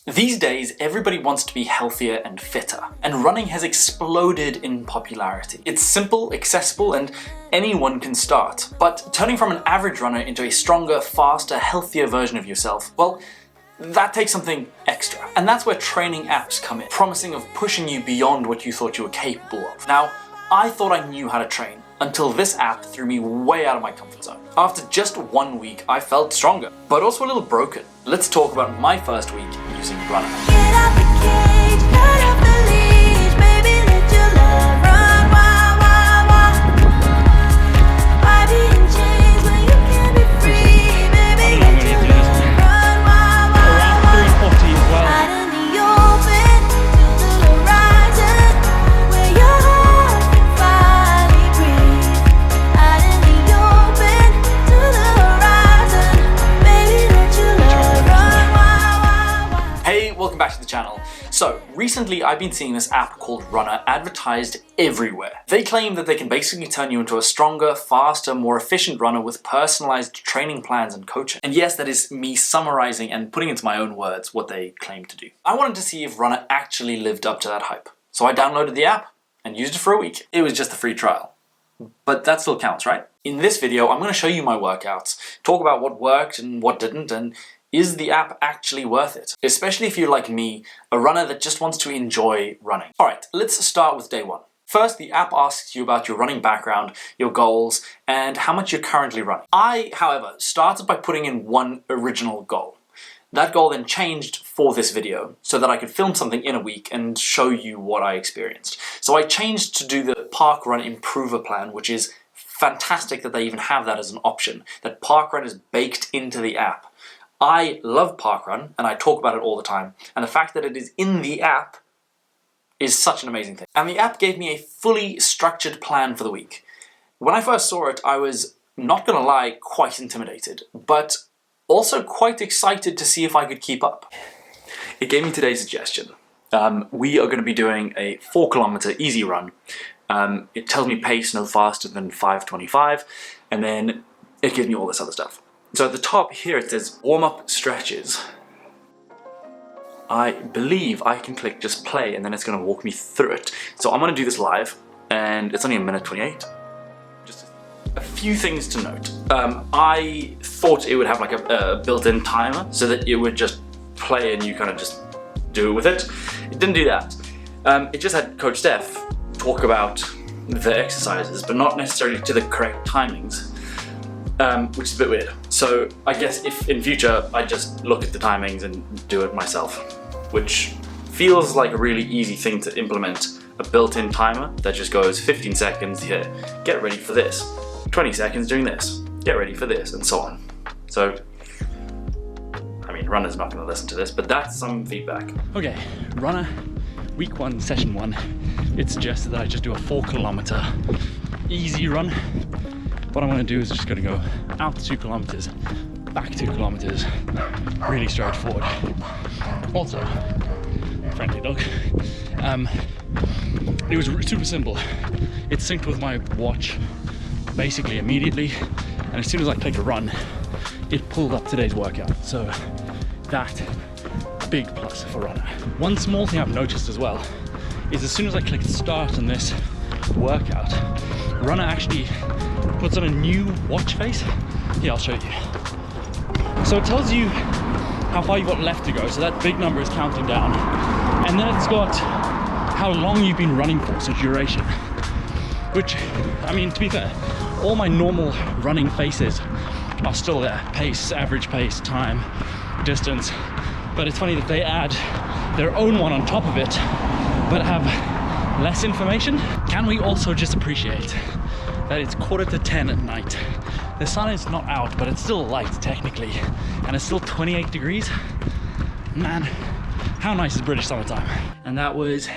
These days, everybody wants to be healthier and fitter, and running has exploded in popularity. It's simple, accessible, and anyone can start. But turning from an average runner into a stronger, faster, healthier version of yourself, well, that takes something extra. And that's where training apps come in, promising of pushing you beyond what you thought you were capable of. Now, I thought I knew how to train, until this app threw me way out of my comfort zone. After just 1 week, I felt stronger, but also a little broken. Let's talk about my first week using RUNNA. Get out the cage, cut off the leash, baby, let your love run wild, wild, wild. Why be in chains when you can be free, baby, let your love run wild, wild, wild. Around 340 as well. Out in the open, to the horizon, where your heart can finally breathe. Out in the open, to the horizon, baby, let your love run wild, wild, wild. Hey, welcome back to the channel. So, recently I've been seeing this app called RUNNA advertised everywhere. They claim that they can basically turn you into a stronger, faster, more efficient runner with personalized training plans and coaching. And yes, that is me summarizing and putting into my own words what they claim to do. I wanted to see if RUNNA actually lived up to that hype. So I downloaded the app and used it for a week. It was just a free trial. But that still counts, right? In this video, I'm going to show you my workouts, talk about what worked and what didn't, and is the app actually worth it? Especially if you're like me, a runner that just wants to enjoy running. Alright, let's start with day one. First, the app asks you about your running background, your goals, and how much you're currently running. I, however, started by putting in one original goal. That goal then changed for this video so that I could film something in a week and show you what I experienced. So I changed to do the Park Run Improver plan, which is fantastic that they even have that as an option, that Parkrun is baked into the app. I love Parkrun, and I talk about it all the time, and the fact that it is in the app is such an amazing thing. And the app gave me a fully structured plan for the week. When I first saw it, I was, not gonna lie, quite intimidated, but also quite excited to see if I could keep up. It gave me today's suggestion. We are gonna be doing a 4-kilometer easy run. It tells me pace no faster than 5:25, and then it gives me all this other stuff. So at the top here it says warm-up stretches. I believe I can click just play and then it's going to walk me through it. So I'm going to do this live and it's only a minute 28. Just a few things to note. I thought it would have like a built-in timer so that it would just play and you kind of just do it with it. It didn't do that. It just had Coach Steph talk about the exercises but not necessarily to the correct timings. Which is a bit weird. So I guess if in future I just look at the timings and do it myself, which feels like a really easy thing to implement, a built-in timer that just goes 15 seconds here, get ready for this, 20 seconds doing this, get ready for this, and so on. So, I mean, Runner's not going to listen to this, but that's some feedback. Okay, RUNNA, week 1, session 1. It suggested that I just do a 4-kilometer easy run. What I'm going to do is just going to go out 2 kilometers, back 2 kilometers, really straightforward. Also, friendly dog. It was super simple. It synced with my watch basically immediately, and as soon as I clicked a run, it pulled up today's workout. So that, big plus for RUNNA. One small thing I've noticed as well is as soon as I click start on this workout, RUNNA actually puts on a new watch face. Here, I'll show you. So it tells you how far you've got left to go. So that big number is counting down. And then it's got how long you've been running for, so duration. Which, I mean, to be fair, all my normal running faces are still there. Pace, average pace, time, distance. But it's funny that they add their own one on top of it, but have less information. Can we also just appreciate that it's 9:45 at night. The sun is not out, but it's still light technically, and it's still 28 degrees. Man, how nice is British summertime? And that was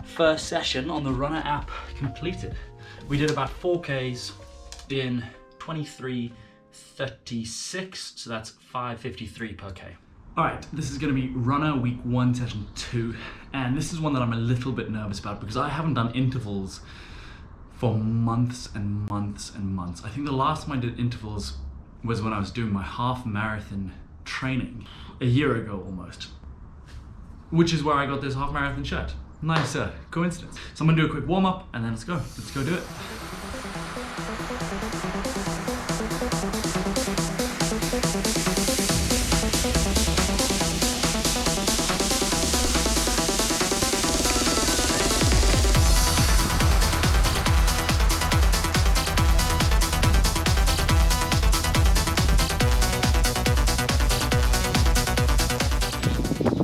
first session on the RUNNA app completed. We did about 4Ks in 23:36, so that's 5:53 per K. All right, this is gonna be RUNNA week 1, session 2, and this is one that I'm a little bit nervous about because I haven't done intervals for months and months and months. I think the last time I did intervals was when I was doing my half marathon training, a year ago almost. which is where I got this half marathon shirt. Nice coincidence. So I'm gonna do a quick warm up and then let's go. Let's go do it.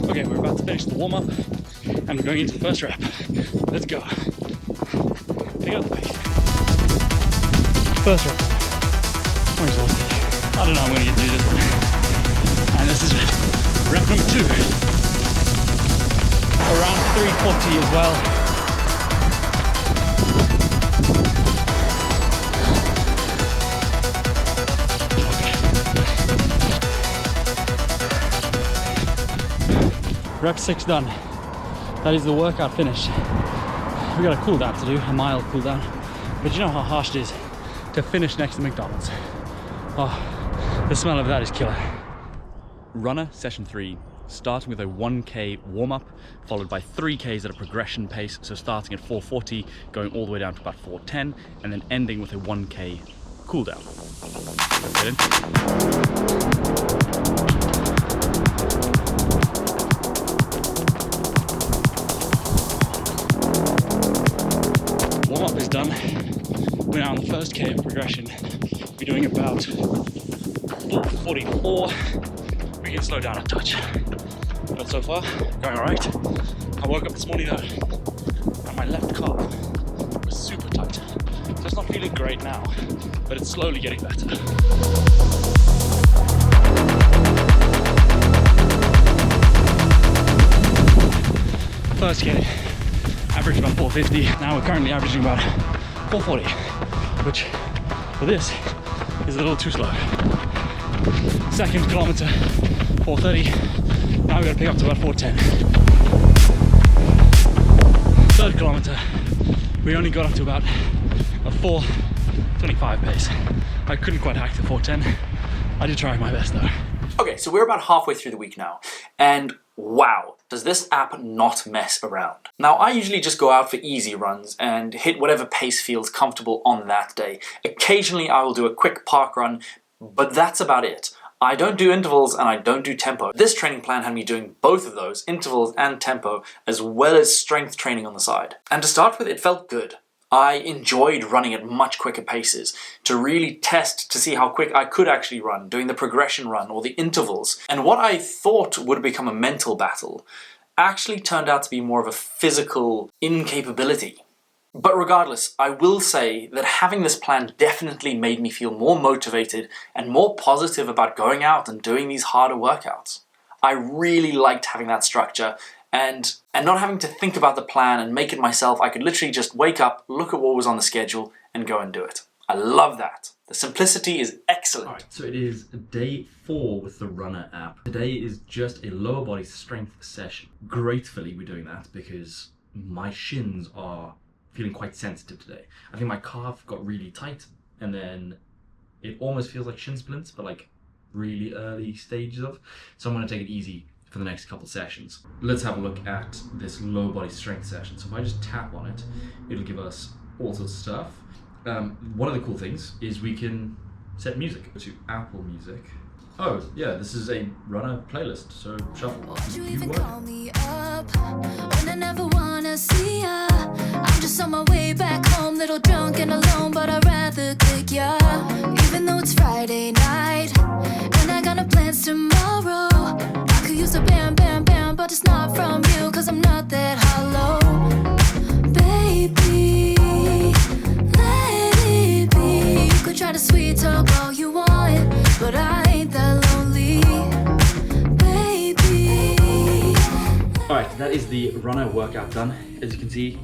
Okay, we're about to finish the warm up and we're going into the first rep. Let's go. Pick up the pace. First rep. I'm exhausted. I don't know how I'm going to get through this one. And this is rep number 2. Around 340 as well. Rep 6 done. That is the workout finished. We got a cool down to do, a mild cool down. But you know how harsh it is to finish next to McDonald's. Oh, the smell of that is killer. Runner session 3, starting with a 1K warm-up, followed by 3Ks at a progression pace. So starting at 440, going all the way down to about 410, and then ending with a 1K cool down. Let's get in. Warm-up is done. We're now on the first K of progression. We're doing about 444. We can slow down a touch. But so far, going alright. I woke up this morning though, and my left calf was super tight. So it's not feeling great now, but it's slowly getting better. First K, average about 450. Now we're currently averaging about 440, which for this is a little too slow. Second kilometer, 430. Now we gotta pick up to about 410. Third kilometer, we only got up to about a 425 pace. I couldn't quite hack the 410. I did try my best though. Okay, so we're about halfway through the week now, and wow, does this app not mess around. Now, I usually just go out for easy runs and hit whatever pace feels comfortable on that day. Occasionally, I will do a quick park run, but that's about it. I don't do intervals and I don't do tempo. This training plan had me doing both of those, intervals and tempo, as well as strength training on the side. And to start with, it felt good. I enjoyed running at much quicker paces to really test to see how quick I could actually run, doing the progression run or the intervals. And what I thought would become a mental battle actually turned out to be more of a physical incapability. But regardless, I will say that having this plan definitely made me feel more motivated and more positive about going out and doing these harder workouts. I really liked having that structure and not having to think about the plan and make it myself. I could literally just wake up, look at what was on the schedule, and go and do it. I love that. The simplicity is excellent. Alright, so it is day 4 with the Runner app. Today is just a lower body strength session. Gratefully we're doing that because my shins are feeling quite sensitive today. I think my calf got really tight and then it almost feels like shin splints, but like really early stages of. So I'm gonna take it easy for the next couple sessions. Let's have a look at this low body strength session. So if I just tap on it, it'll give us all sorts of stuff. One of the cool things is we can set music. Go to Apple Music. Oh yeah, this is a Runner playlist, so shuffle. Won't you even call me up when I never wanna see ya? I'm just on my way back home, little drunk and alone, but I'd rather click ya. Even though it's Friday night and I got no plans tomorrow, I could use a bam bam bam, but it's not from you, cause I'm not that hollow. Baby, let it be. You could try to sweet talk all you want, but I ain't that lonely, baby. Alright, that is the Runner workout done. As you can see,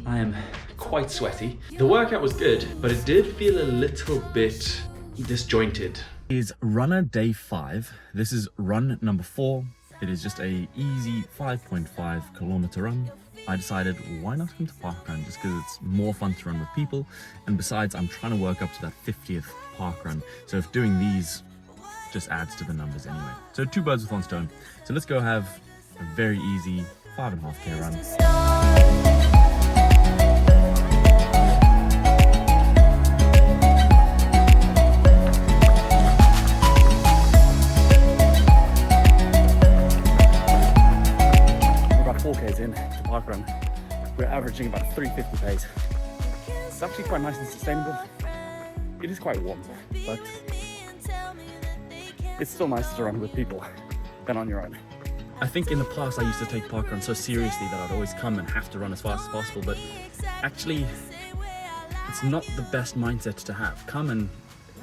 I am quite sweaty. The workout was good, but it did feel a little bit disjointed. Is Runner day 5. This is run number 4. It is just a easy 5.5 kilometer run. I decided why not come to parkrun just because it's more fun to run with people, and besides I'm trying to work up to that 50th parkrun, so if doing these just adds to the numbers anyway. So 2 birds with 1 stone. So let's go have a very easy 5.5k run. We're about 4k's in to parkrun. We're averaging about 350 pace. It's actually quite nice and sustainable. It is quite warm, but it's still nicer to run with people than on your own. I think in the past I used to take parkrun so seriously that I'd always come and have to run as fast as possible, but actually it's not the best mindset to have. Come and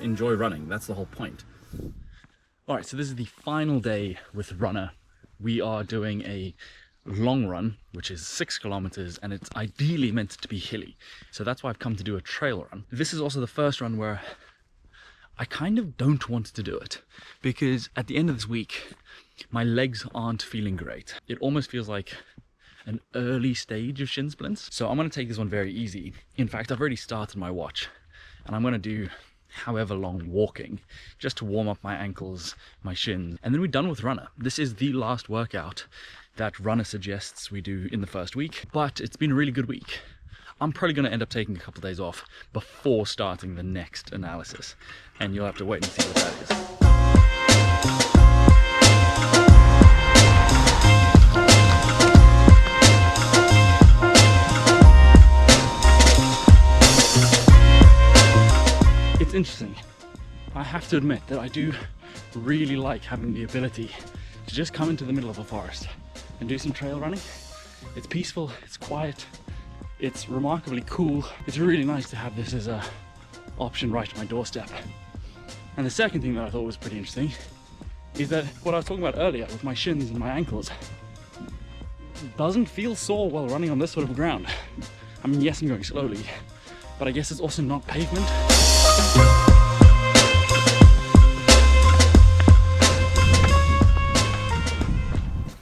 enjoy running, that's the whole point. Alright, so this is the final day with Runner. We are doing a long run, which is 6 kilometers, and it's ideally meant to be hilly. So that's why I've come to do a trail run. This is also the first run where I kind of don't want to do it, because at the end of this week, my legs aren't feeling great. It almost feels like an early stage of shin splints. So I'm gonna take this one very easy. In fact, I've already started my watch, and I'm gonna do however long walking just to warm up my ankles, my shins, and then we're done with Runner. This is the last workout that Runner suggests we do in the first week, but it's been a really good week. I'm probably going to end up taking a couple of days off before starting the next analysis, and you'll have to wait and see what that is. It's interesting. I have to admit that I do really like having the ability to just come into the middle of a forest and do some trail running. It's peaceful, it's quiet, it's remarkably cool. It's really nice to have this as a option right at my doorstep. And the second thing that I thought was pretty interesting is that what I was talking about earlier with my shins and my ankles doesn't feel sore while running on this sort of ground. I mean, yes, I'm going slowly, but I guess it's also not pavement.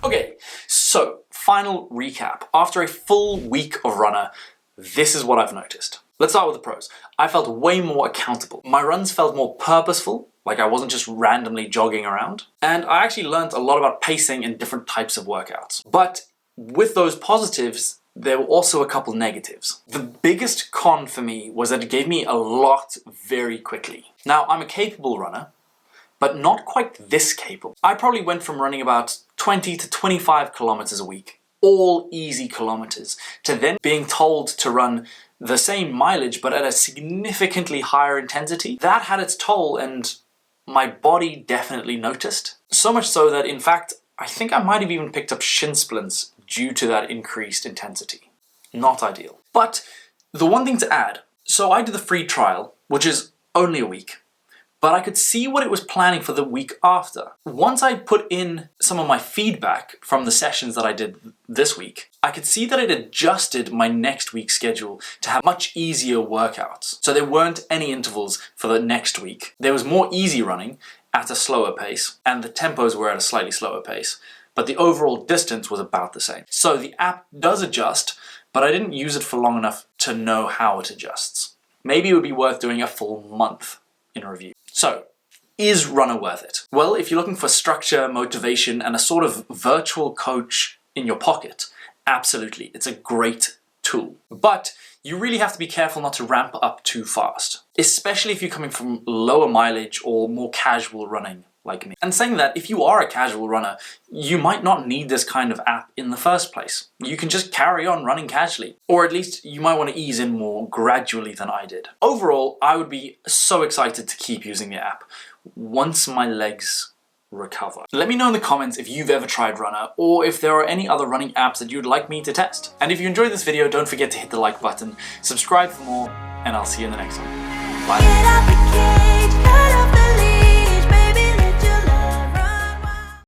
Okay, so final recap. After a full week of Runner, this is what I've noticed. Let's start with the pros. I felt way more accountable. My runs felt more purposeful, like I wasn't just randomly jogging around. And I actually learned a lot about pacing and different types of workouts. But with those positives, there were also a couple negatives. The biggest con for me was that it gave me a lot very quickly. Now, I'm a capable runner, but not quite this capable. I probably went from running about 20 to 25 kilometers a week, all easy kilometers, to then being told to run the same mileage but at a significantly higher intensity. That had its toll, and my body definitely noticed. So much so that, in fact, I think I might have even picked up shin splints due to that increased intensity. Not ideal. But the one thing to add, so I did the free trial, which is only a week, but I could see what it was planning for the week after. Once I put in some of my feedback from the sessions that I did this week, I could see that it adjusted my next week's schedule to have much easier workouts. So there weren't any intervals for the next week. There was more easy running at a slower pace, and the tempos were at a slightly slower pace, but the overall distance was about the same. So the app does adjust, but I didn't use it for long enough to know how it adjusts. Maybe it would be worth doing a full month in a review. So, is Runner worth it? Well, if you're looking for structure, motivation, and a sort of virtual coach in your pocket, absolutely, it's a great tool. But you really have to be careful not to ramp up too fast, especially if you're coming from lower mileage or more casual running like me. And saying that, if you are a casual runner, you might not need this kind of app in the first place. You can just carry on running casually, or at least you might want to ease in more gradually than I did. Overall, I would be so excited to keep using the app once my legs recover. Let me know in the comments if you've ever tried Runner, or if there are any other running apps that you'd like me to test. And if you enjoyed this video, don't forget to hit the like button, subscribe for more, and I'll see you in the next one. Bye.